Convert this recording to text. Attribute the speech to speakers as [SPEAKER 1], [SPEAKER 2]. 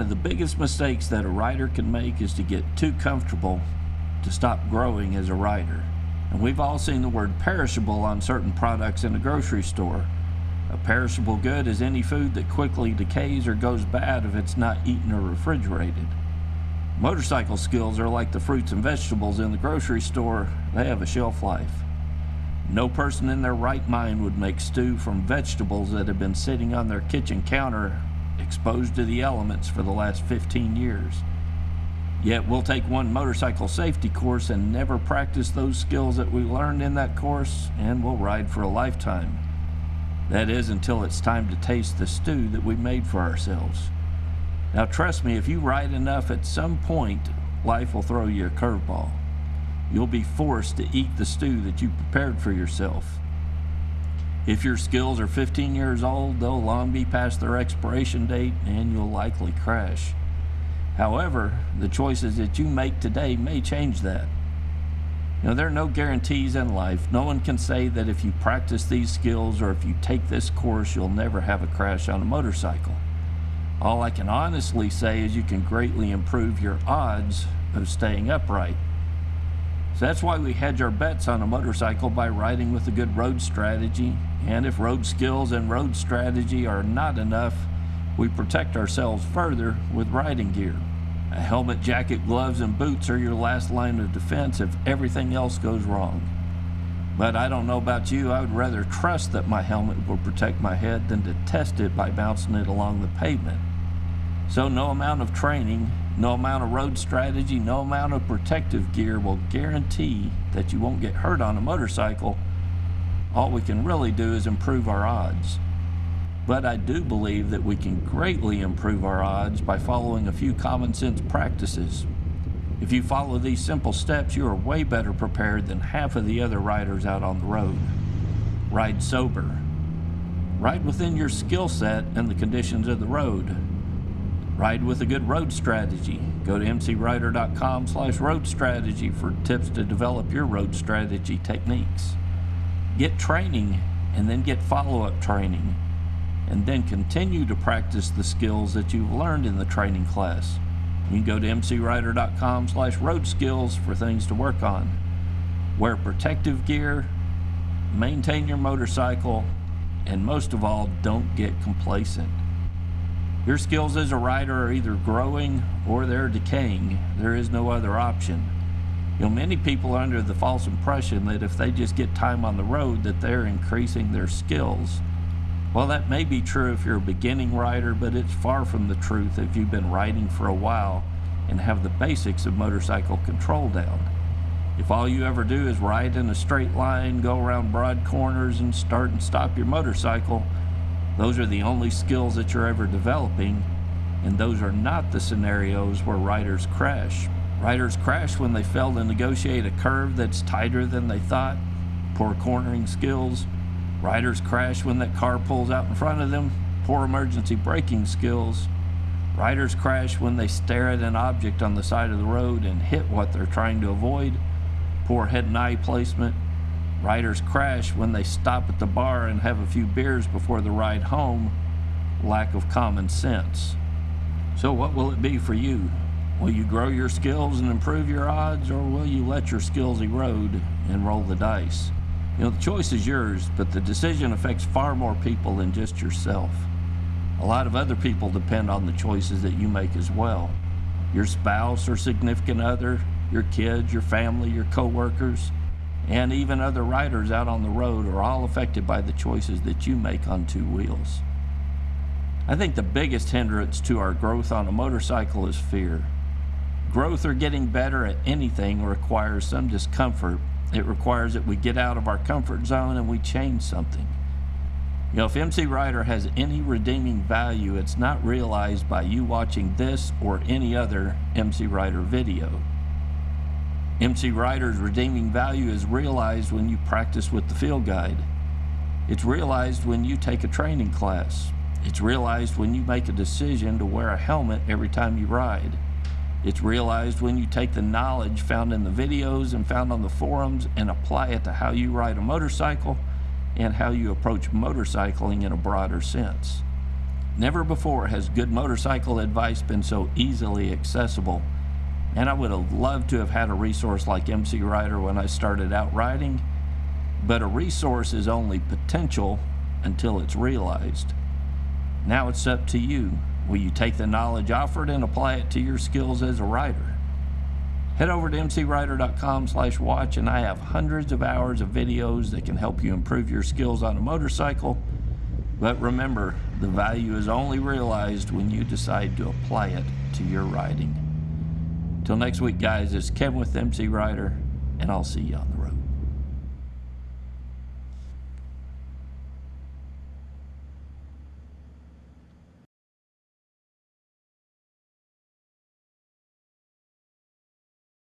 [SPEAKER 1] of the biggest mistakes that a rider can make is to get too comfortable to stop growing as a rider. And we've all seen the word perishable on certain products in the grocery store. A perishable good is any food that quickly decays or goes bad if it's not eaten or refrigerated. Motorcycle skills are like the fruits and vegetables in the grocery store. They have a shelf life. No person in their right mind would make stew from vegetables that have been sitting on their kitchen counter exposed to the elements for the last 15 years. Yet we'll take one motorcycle safety course and never practice those skills that we learned in that course, and we'll ride for a lifetime. That is, until it's time to taste the stew that we made for ourselves. Now trust me, if you ride enough, at some point, life will throw you a curveball. You'll be forced to eat the stew that you prepared for yourself. If your skills are 15 years old, they'll long be past their expiration date and you'll likely crash. However, the choices that you make today may change that. There are no guarantees in life. No one can say that if you practice these skills or if you take this course, you'll never have a crash on a motorcycle. All I can honestly say is you can greatly improve your odds of staying upright. So that's why we hedge our bets on a motorcycle by riding with a good road strategy. And if road skills and road strategy are not enough, we protect ourselves further with riding gear. A helmet, jacket, gloves, and boots are your last line of defense if everything else goes wrong. But I don't know about you, I would rather trust that my helmet will protect my head than to test it by bouncing it along the pavement. So no amount of training, no amount of road strategy, no amount of protective gear will guarantee that you won't get hurt on a motorcycle. All we can really do is improve our odds. But I do believe that we can greatly improve our odds by following a few common sense practices. If you follow these simple steps, you are way better prepared than half of the other riders out on the road. Ride sober. Ride within your skill set and the conditions of the road. Ride with a good road strategy. Go to MCrider.com/road strategy for tips to develop your road strategy techniques. Get training and then get follow-up training, and then continue to practice the skills that you've learned in the training class. You can go to MCrider.com/road skills for things to work on. Wear protective gear, maintain your motorcycle, and most of all, don't get complacent. Your skills as a rider are either growing or they're decaying. There is no other option. Many people are under the false impression that if they just get time on the road that they're increasing their skills. Well, that may be true if you're a beginning rider, but it's far from the truth if you've been riding for a while and have the basics of motorcycle control down. If all you ever do is ride in a straight line, go around broad corners, and start and stop your motorcycle, those are the only skills that you're ever developing, and those are not the scenarios where riders crash. Riders crash when they fail to negotiate a curve that's tighter than they thought, poor cornering skills. Riders crash when that car pulls out in front of them, poor emergency braking skills. Riders crash when they stare at an object on the side of the road and hit what they're trying to avoid, poor head and eye placement. Riders crash when they stop at the bar and have a few beers before the ride home, lack of common sense. So what will it be for you? Will you grow your skills and improve your odds, or will you let your skills erode and roll the dice? The choice is yours, but the decision affects far more people than just yourself. A lot of other people depend on the choices that you make as well. Your spouse or significant other, your kids, your family, your coworkers, and even other riders out on the road are all affected by the choices that you make on two wheels. I think the biggest hindrance to our growth on a motorcycle is fear. Growth or getting better at anything requires some discomfort. It requires that we get out of our comfort zone and we change something. If MCrider has any redeeming value, it's not realized by you watching this or any other MCrider video. MCrider's redeeming value is realized when you practice with the field guide. It's realized when you take a training class. It's realized when you make a decision to wear a helmet every time you ride. It's realized when you take the knowledge found in the videos and found on the forums and apply it to how you ride a motorcycle and how you approach motorcycling in a broader sense. Never before has good motorcycle advice been so easily accessible, and I would have loved to have had a resource like MCrider when I started out riding, but a resource is only potential until it's realized. Now it's up to you. Will you take the knowledge offered and apply it to your skills as a rider? Head over to mcrider.com/watch, and I have hundreds of hours of videos that can help you improve your skills on a motorcycle. But remember, the value is only realized when you decide to apply it to your riding. Till next week, guys, it's Kevin with MCrider, and I'll see you on the